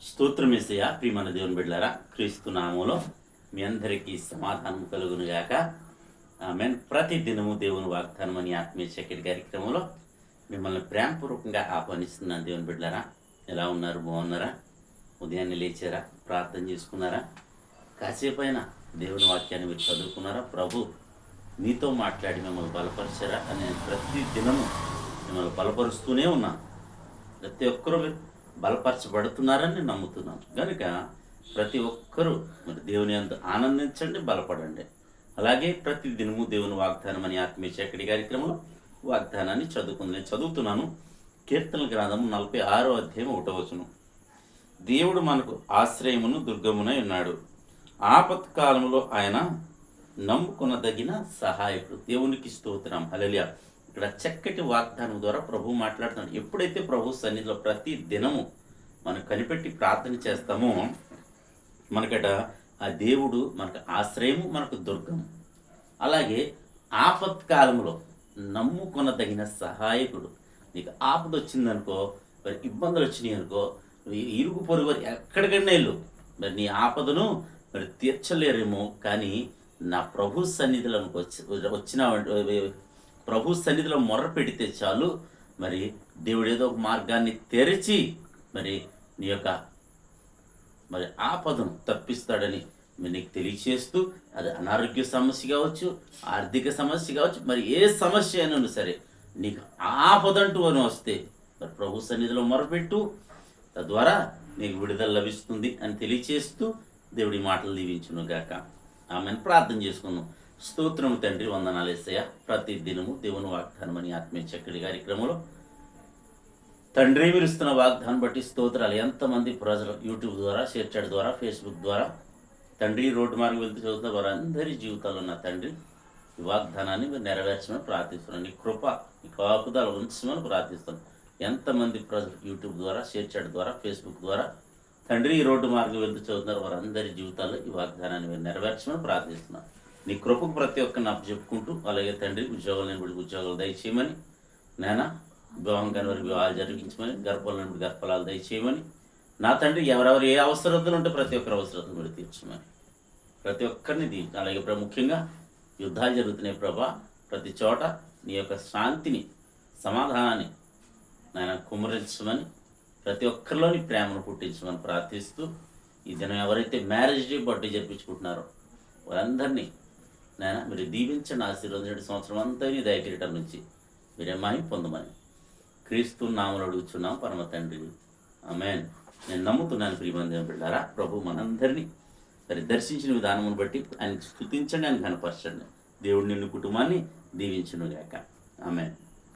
స్తోత్రం యేసయ్యా. ప్రియమైన దేవుని బిడ్డలారా, క్రీస్తు నామములో మీ అందరికీ సమాధానం కలుగునుగాక. ఆమేన్. ప్రతి దినము దేవుని వాగ్దానం అని ఆత్మీయ చక్కటి కార్యక్రమంలో మిమ్మల్ని ప్రేమపూర్వకంగా ఆహ్వానిస్తున్నాను. దేవుని బిడ్డలారా, ఎలా ఉన్నారు? బాగున్నారా? ఉదయాన్నే లేచారా? ప్రార్థన చేసుకున్నారా? కాసేపైనా దేవుని వాక్యాన్ని మీరు చదువుకున్నారా? ప్రభు మీతో మాట్లాడి మిమ్మల్ని బలపరిచారా అని నేను ప్రతి దినము మిమ్మల్ని బలపరుస్తూనే ఉన్నాను. ప్రతి ఒక్కరూ మీరు బలపరచబడుతున్నారని నేను నమ్ముతున్నాను. కనుక ప్రతి ఒక్కరూ మరి దేవుని అంత ఆనందించండి, బలపడండి. అలాగే ప్రతి దినము దేవుని వాగ్దానం అని ఆత్మీయ చక్కటి కార్యక్రమంలో వాగ్దానాన్ని నేను చదువుతున్నాను. కీర్తనల గ్రంథము 46వ అధ్యాయం 1వ వచనం. దేవుడు మనకు ఆశ్రయమును దుర్గమునై ఉన్నాడు, ఆపత్కాలములో ఆయన నమ్ముకొనదగిన సహాయకుడు. దేవునికి స్తోత్రం. హల్లెలూయా. ఇక్కడ చక్కటి వాగ్దానం ద్వారా ప్రభు మాట్లాడుతున్నాడు. ఎప్పుడైతే ప్రభు సన్నిధిలో ప్రతి దినము మనం కనిపెట్టి ప్రార్థన చేస్తామో మనకట ఆ దేవుడు మనకు ఆశ్రయము, మనకు దుర్గము. అలాగే ఆపత్కాలంలో నమ్ముకొనదగిన సహాయకుడు. నీకు ఆపద వచ్చిందనుకో, మరి ఇబ్బందులు వచ్చినాయి అనుకో, ఇరుగు పొరుగు ఎక్కడికైనా వెళ్ళు, మరి నీ ఆపదను మరి తీర్చలేరేమో, కానీ నా ప్రభు సన్నిధిలో వచ్చిన ప్రభు సన్నిధిలో మొర్ర పెడితే చాలు, మరి దేవుడు ఏదో ఒక మార్గాన్ని తెరిచి మరి నీ యొక్క మరి ఆపదను తప్పిస్తాడని నీకు తెలియచేస్తూ, అది అనారోగ్య సమస్య కావచ్చు, ఆర్థిక సమస్య కావచ్చు, మరి ఏ సమస్య అయినా సరే నీకు ఆపదంటూ అని వస్తే మరి ప్రభు సన్నిధిలో మొరపెట్టు, తద్వారా నీకు విడుదల లభిస్తుంది అని తెలియచేస్తూ దేవుడి మాటలు దీవించును గాక. ఆమెను ప్రార్థన చేసుకుందాం. స్తోత్రము తండ్రి, వందనాలు యేసయ్యా. ప్రతి దినము దేవుని వాగ్దానం అని ఆత్మీయ చక్కటి కార్యక్రమంలో తండ్రి మీరు ఇస్తున్న వాగ్దానం బట్టి స్తోత్రాలు. ఎంతమంది ప్రజలు యూట్యూబ్ ద్వారా, షేర్ చాట్ ద్వారా, ఫేస్బుక్ ద్వారా తండ్రి రోడ్డు మార్గం వెళ్తూ చదువుతున్న వారందరి జీవితాల్లో ఉన్న తండ్రి ఈ వాగ్దానాన్ని మీరు నెరవేర్చమని ప్రార్థిస్తున్నాను. నీ కృప, నీ కాపుదల ఉంచమని ప్రార్థిస్తున్నాను. ఎంతమంది ప్రజలు యూట్యూబ్ ద్వారా, షేర్ చాట్ ద్వారా, ఫేస్బుక్ ద్వారా తండ్రి ఈ రోడ్డు మార్గం వెళ్తూ చదువుతున్నారు వారందరి జీవితాల్లో ఈ వాగ్దానాన్ని మీరు నెరవేర్చమని ప్రార్థిస్తున్నాను. నీ కృపకు ప్రతి ఒక్కరిని చెప్పుకుంటూ, అలాగే తండ్రి ఉద్యోగాలు లేని వాడికి ఉద్యోగాలు దయచేయమని, నాయన వివాహం కాని వారికి వివాహాలు జరిగించమని, గర్భాలు లేని గర్భఫలాలు దయచేయమని, నా తండ్రి ఎవరెవరు ఏ అవసరతలు ఉంటే ప్రతి ఒక్కరి అవసరతలు మీరు తీర్చమని, ప్రతి ఒక్కరిని దీవించు. అలాగే ముఖ్యంగా యుద్ధాలు జరుగుతున్నాయి ప్రభా, ప్రతి చోట నీ యొక్క శాంతిని, సమాధానాన్ని నాయన కుమ్మరించమని, ప్రతి ఒక్కరిలోని ప్రేమను పుట్టించమని ప్రార్థిస్తూ, ఈ దినం ఎవరైతే మ్యారేజ్ డే, బర్త్డే జరిపించుకుంటున్నారో వారందరినీ నాయన మీరు దీవించండి, ఆశీర్వదించండి. సంవత్సరం అంతా నీ దయకిరీటం నుంచి మీరే మహిమ పొందమని క్రీస్తు నామములో అడుగుచున్నాం పరమ తండ్రి, ఆమేన్. నేను నమ్ముతున్నాను. ప్రియమైన బిడ్డారా, ప్రభు మనందరినీ మరి దర్శించిన విధానమును బట్టి ఆయన స్తుతించండి, ఆయన కనపరచండి. దేవుడు నిన్ను కుటుంబాన్ని దీవించును గాక. ఆమేన్.